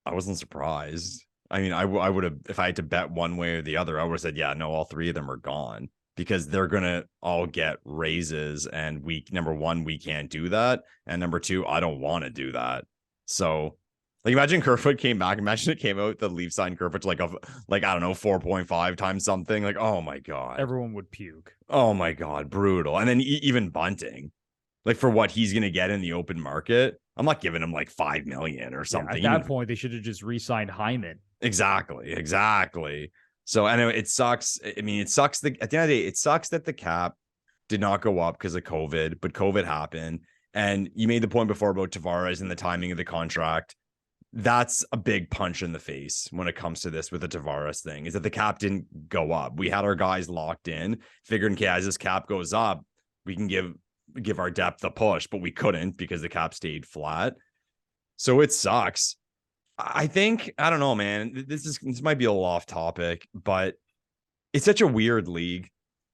I wasn't surprised. I mean, I would have, if I had to bet one way or the other, I would have said, yeah, no, all 3 of them are gone because they're going to all get raises. And number 1, we can't do that. And number 2, I don't want to do that. So like, imagine Kerfoot came back. Imagine it came out the Leafs signed Kerfoot to I don't know, 4.5 times something. Like, oh my God. Everyone would puke. Oh my God. Brutal. And then even Bunting, like for what he's going to get in the open market, I'm not giving him like $5 million or something. Yeah, at that point, they should have just re-signed Hyman. Exactly. So anyway, it sucks. I mean, it sucks at the end of the day, it sucks that the cap did not go up because of COVID, but COVID happened. And you made the point before about Tavares and the timing of the contract. That's a big punch in the face when it comes to this with the Tavares thing, is that the cap didn't go up. We had our guys locked in, figuring, okay, as this cap goes up, we can give our depth a push, but we couldn't because the cap stayed flat. So it sucks. I think, I don't know, man, this might be a little off topic, but it's such a weird league.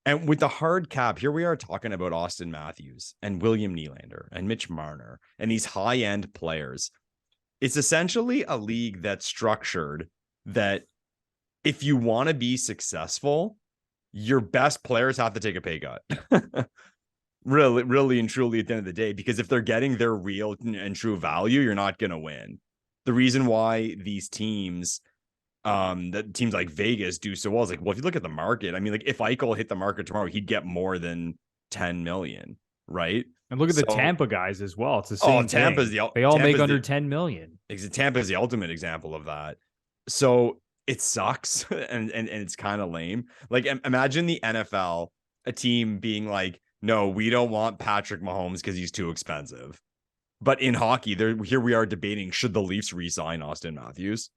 And with the hard cap, here we are talking about Auston Matthews and William Nylander and Mitch Marner and these high-end players. It's essentially a league that's structured that if you want to be successful, your best players have to take a pay cut. Really and truly at the end of the day, because if they're getting their real and true value, you're not going to win. The reason why these teams, that teams like Vegas do so well is like, well, if you look at the market, I mean, like if Eichel hit the market tomorrow, he'd get more than 10 million, right? And look at the Tampa guys as well. It's the same thing. They all make under 10 million. Tampa is the ultimate example of that. So it sucks and it's kind of lame. Like imagine the NFL, a team being like, no, we don't want Patrick Mahomes because he's too expensive. But in hockey, here we are debating, should the Leafs re-sign Auston Matthews?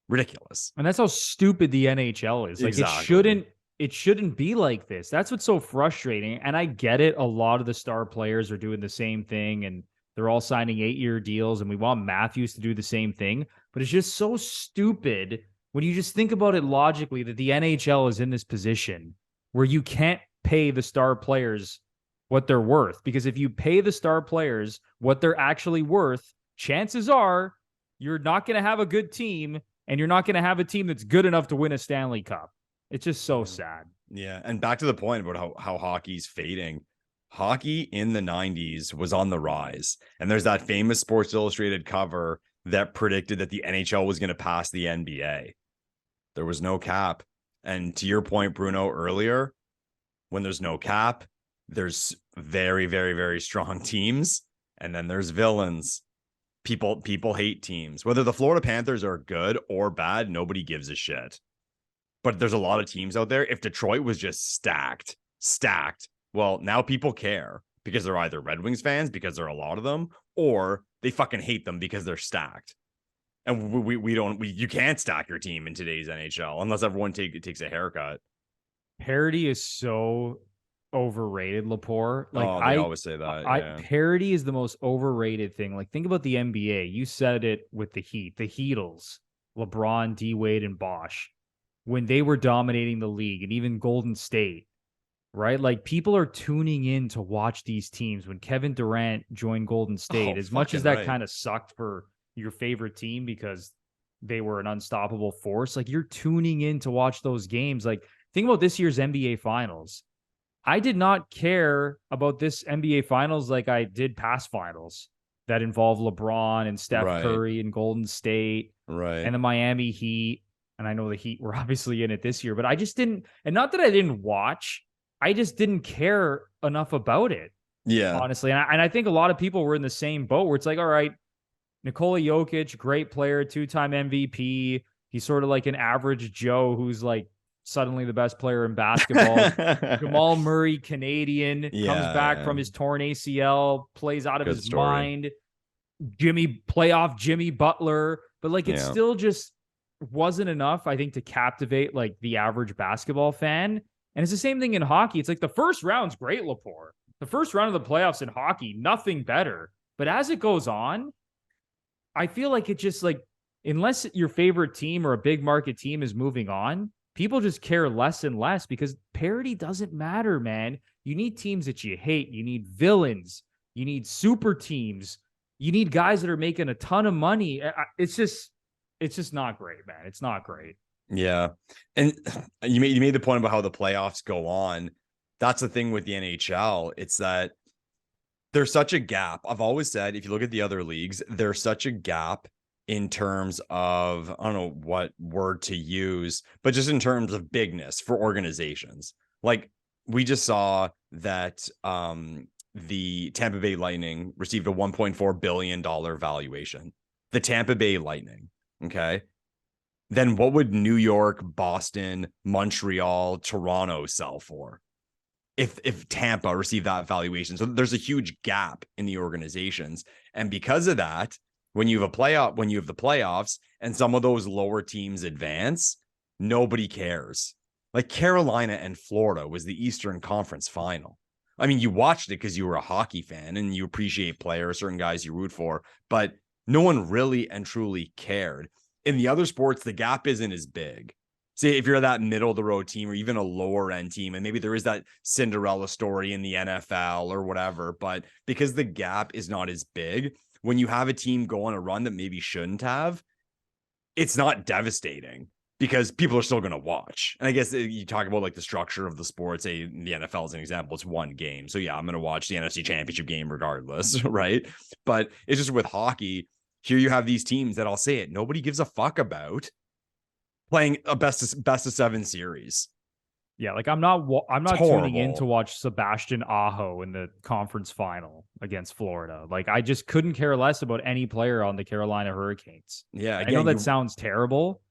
Ridiculous. And that's how stupid the NHL is. Like, exactly. It shouldn't be like this. That's what's so frustrating. And I get it. A lot of the star players are doing the same thing and they're all signing 8-year deals and we want Matthews to do the same thing. But it's just so stupid when you just think about it logically that the NHL is in this position where you can't pay the star players what they're worth. Because if you pay the star players what they're actually worth, chances are you're not going to have a good team and you're not going to have a team that's good enough to win a Stanley Cup. It's just so sad. Yeah. And back to the point about how hockey's fading. Hockey in the 90s was on the rise. And there's that famous Sports Illustrated cover that predicted that the NHL was going to pass the NBA. There was no cap. And to your point, Bruno, earlier, when there's no cap, there's very, very, very strong teams. And then there's villains. People hate teams. Whether the Florida Panthers are good or bad, nobody gives a shit. But there's a lot of teams out there. If Detroit was just stacked, well, now people care because they're either Red Wings fans, because there are a lot of them, or they fucking hate them because they're stacked. And you can't stack your team in today's NHL unless everyone takes a haircut. Parity is so overrated, Lepore. Like, I always say that. Parity is the most overrated thing. Like, think about the NBA. You said it with the Heat, the Heatles, LeBron, D Wade, and Bosch, when they were dominating the league, and even Golden State, right? Like, people are tuning in to watch these teams. When Kevin Durant joined Golden State, as much as that kind of sucked for your favorite team because they were an unstoppable force. Like, you're tuning in to watch those games. Like, think about this year's NBA Finals. I did not care about this NBA Finals like I did past finals that involve LeBron and Steph Curry and Golden State and the Miami Heat. And I know the Heat were obviously in it this year, but I just didn't, and not that I didn't watch, I just didn't care enough about it. Yeah. Honestly. And I think a lot of people were in the same boat where it's like, all right, Nikola Jokic, great player, 2-time MVP. He's sort of like an average Joe who's like suddenly the best player in basketball. Jamal Murray, Canadian, comes back from his torn ACL, plays out of his mind. Playoff Jimmy Butler. But like, it still just wasn't enough, I think, to captivate like the average basketball fan. And it's the same thing in hockey. It's like the first round's great, Lepore. The first round of the playoffs in hockey, nothing better. But as it goes on, I feel like it just like, unless your favorite team or a big market team is moving on, people just care less and less because parity doesn't matter, man. You need teams that you hate. You need villains. You need super teams. You need guys that are making a ton of money. It's just not great, man. It's not great. Yeah. And you made the point about how the playoffs go on. That's the thing with the NHL. It's that there's such a gap. I've always said, if you look at the other leagues, there's such a gap in terms of, I don't know what word to use, but just in terms of bigness for organizations. Like, we just saw that the Tampa Bay Lightning received a $1.4 billion valuation. The Tampa Bay Lightning. Okay. Then what would New York, Boston, Montreal, Toronto sell for if Tampa received that valuation? So there's a huge gap in the organizations. And because of that, when you have the playoffs and some of those lower teams advance, nobody cares. Like, Carolina and Florida was the Eastern Conference Final. I mean, you watched it because you were a hockey fan and you appreciate players, certain guys you root for, but no one really and truly cared. In the other sports, the gap isn't as big. Say if you're that middle of the road team or even a lower end team, and maybe there is that Cinderella story in the NFL or whatever, but because the gap is not as big, when you have a team go on a run that maybe shouldn't have, it's not devastating because people are still going to watch. And I guess you talk about like the structure of the sport, say the NFL as an example, it's one game. So yeah, I'm going to watch the NFC Championship game regardless, right? But it's just with hockey, here you have these teams that, I'll say it, nobody gives a fuck about playing a best of 7 series. Yeah, like I'm not tuning in to watch Sebastian Aho in the conference final against Florida. Like, I just couldn't care less about any player on the Carolina Hurricanes. Yeah, again, I know that sounds terrible,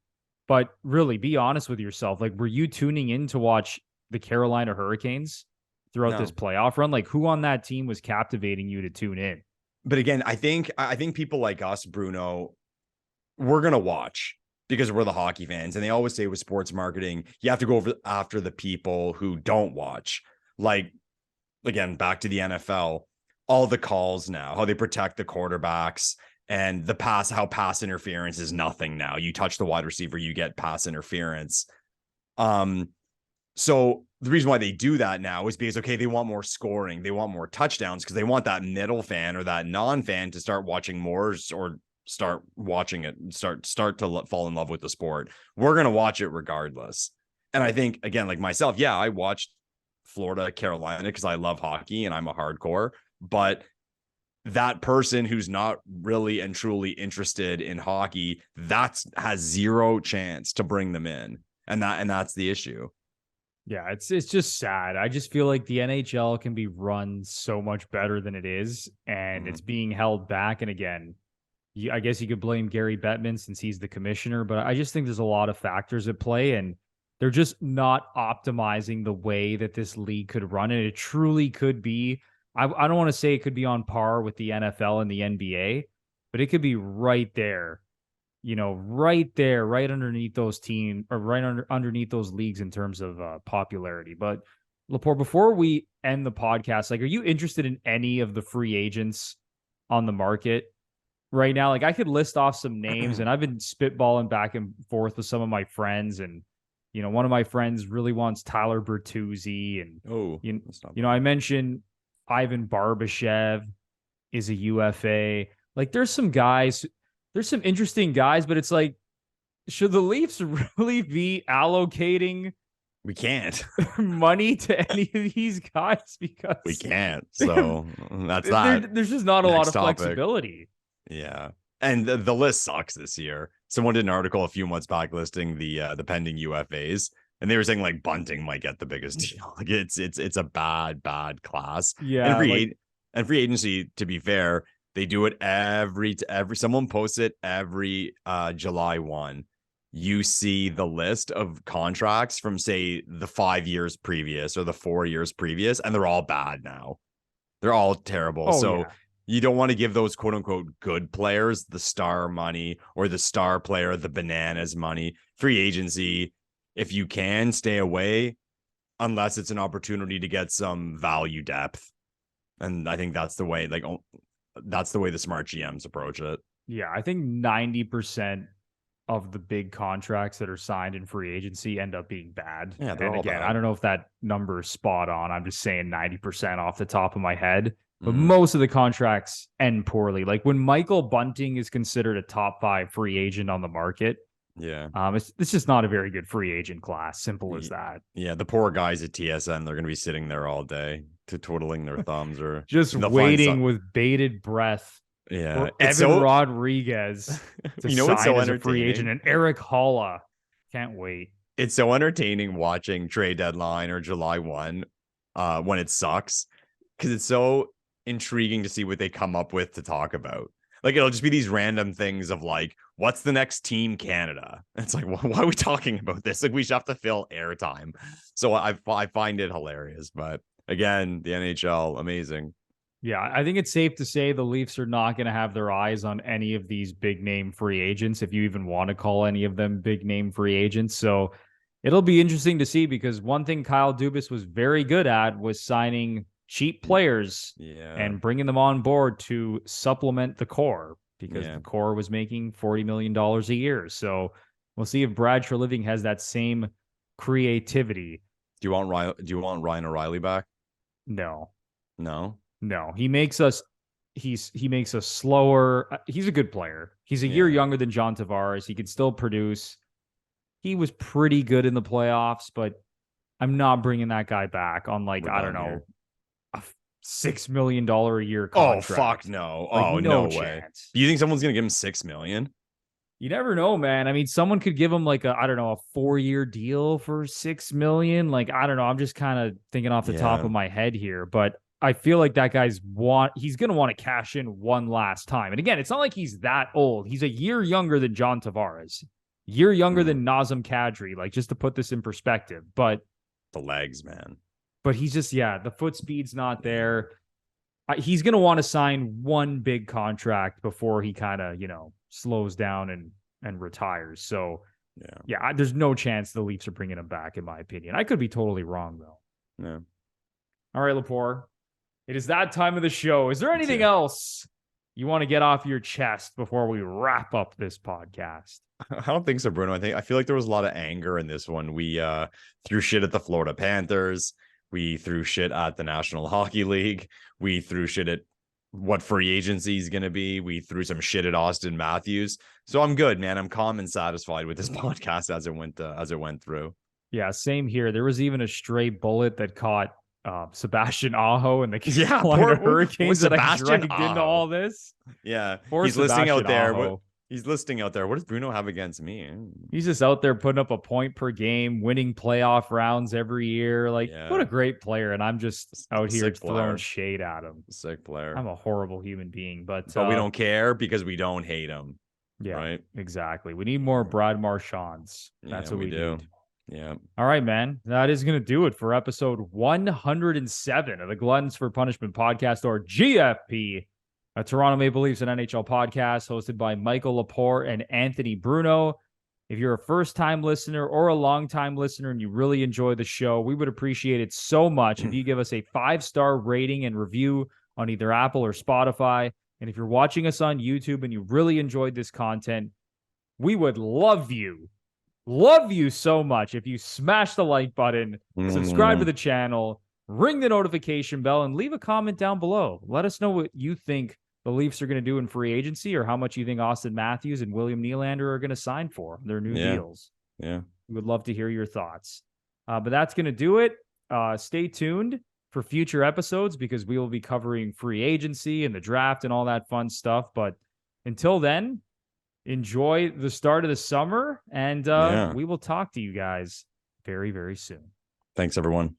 but really be honest with yourself. Like, were you tuning in to watch the Carolina Hurricanes throughout this playoff run? Like, who on that team was captivating you to tune in? But again, I think people like us, Bruno, we're going to watch because we're the hockey fans. And they always say with sports marketing, you have to go after the people who don't watch. Like, again, back to the NFL, all the calls now, how they protect the quarterbacks and how pass interference is nothing now. You touch the wide receiver, you get pass interference. So the reason why they do that now is because, okay, they want more scoring. They want more touchdowns because they want that middle fan or that non-fan to start watching more or start watching it, start to fall in love with the sport. We're going to watch it regardless. And I think, again, like myself, yeah, I watched Florida, Carolina because I love hockey and I'm a hardcore, but that person who's not really and truly interested in hockey, has zero chance to bring them in. And that's the issue. Yeah, it's just sad. I just feel like the NHL can be run so much better than it is, and it's being held back. And again, I guess you could blame Gary Bettman since he's the commissioner, but I just think there's a lot of factors at play, and they're just not optimizing the way that this league could run. And it truly could be, I don't want to say it could be on par with the NFL and the NBA, but it could be right there. Right there, right underneath those teams, or underneath those leagues in terms of popularity. But Lepore, before we end the podcast, like, are you interested in any of the free agents on the market right now? Like, I could list off some names, and I've been spitballing back and forth with some of my friends, and one of my friends really wants Tyler Bertuzzi, and I mentioned Ivan Barbashev is a UFA. Like, there's some interesting guys, but it's like, should the Leafs really be allocating We can't. money to any of these guys? Because We can't. So that's that. There's just not a lot Next of topic. flexibility. Yeah. And the list sucks this year. Someone did an article a few months back listing the pending UFAs, and they were saying like Bunting might get the biggest deal. Like it's a bad class. Yeah. And free agency, to be fair, they do it every someone posts it every July 1. You see the list of contracts from, say, the 5 years previous or the 4 years previous, and they're all bad now. They're all terrible. Oh, so yeah. you don't want to give those quote unquote good players the star money, or the star player the bananas money. Free agency, if you can, stay away unless it's an opportunity to get some value depth. And I think that's the way, that's the way the smart GMs approach it. Yeah, I think 90% of the big contracts that are signed in free agency end up being bad. Yeah, and again, I don't know if that number is spot on. I'm just saying 90% off the top of my head. But most of the contracts end poorly. Like when Michael Bunting is considered a top 5 free agent on the market, yeah, it's just not a very good free agent class. Simple as that. Yeah, the poor guys at TSN, they're going to be sitting there all day twiddling their thumbs or just waiting with bated breath. Yeah, Evan Rodriguez to sign it's so as a free agent, and Eric Holla. Can't wait. It's so entertaining watching trade deadline or July 1 when it sucks, because it's so intriguing to see what they come up with to talk about. Like, it'll just be these random things of like, what's the next Team Canada? And it's like, why are we talking about this? Like, we should have to fill airtime. So I find it hilarious. But again, the NHL, amazing. Yeah, I think it's safe to say the Leafs are not going to have their eyes on any of these big name free agents, if you even want to call any of them big name free agents. So it'll be interesting to see, because one thing Kyle Dubas was very good at was signing cheap players and bringing them on board to supplement the core, because the core was making $40 million a year. So we'll see if Brad Treliving has that same creativity. Do you want Ryan O'Reilly back? No. He makes us slower. He's a good player. He's a year younger than John Tavares. He can still produce. He was pretty good in the playoffs, but I'm not bringing that guy back on a $6 million a year contract. Oh, fuck no. No way. Do you think someone's going to give him $6 million? You never know, man. I mean, someone could give him a 4-year deal for $6 million. I don't know. I'm just kind of thinking off the top of my head here, but I feel like that he's going to want to cash in one last time. And again, it's not like he's that old. He's a year younger than John Tavares, year younger than Nazem Kadri, just to put this in perspective. But the legs, man. But he's just, the foot speed's not there. He's going to want to sign one big contract before he kind of, slows down and retires. So, there's no chance the Leafs are bringing him back, in my opinion. I could be totally wrong, though. Yeah. All right, Lepore. It is that time of the show. Is there anything else you want to get off your chest before we wrap up this podcast? I don't think so, Bruno. I feel like there was a lot of anger in this one. We threw shit at the Florida Panthers. We threw shit at the National Hockey League. We threw shit at what free agency is going to be. We threw some shit at Auston Matthews. So I'm good, man. I'm calm and satisfied with this podcast as it went through. Yeah, same here. There was even a stray bullet that caught Sebastian Aho and the Carolina Hurricanes that I dragged into all this. Yeah, he's listing out there. He's listing out there. What does Bruno have against me? He's just out there putting up a point per game, winning playoff rounds every year. What a great player. And I'm just out here throwing shade at him. Sick player. I'm a horrible human being, but we don't care because we don't hate him. Yeah, right. Exactly. We need more Brad Marchands. That's what we do. Need. Yeah. All right, man. That is going to do it for episode 107 of the Gluttons For Punishment Podcast, or GFP, a Toronto Maple Leafs and NHL podcast hosted by Michael Lepore and Anthony Bruno. If you're a first-time listener or a long-time listener and you really enjoy the show, we would appreciate it so much if you give us a 5-star rating and review on either Apple or Spotify. And if you're watching us on YouTube and you really enjoyed this content, we would love you so much if you smash the like button, subscribe to the channel, ring the notification bell, and leave a comment down below. Let us know what you think the the Leafs are going to do in free agency, or how much you think Auston Matthews and William Nylander are going to sign for their new deals. Yeah. We would love to hear your thoughts. But that's going to do it. Stay tuned for future episodes because we will be covering free agency and the draft and all that fun stuff. But until then, enjoy the start of the summer, and we will talk to you guys very, very soon. Thanks, everyone.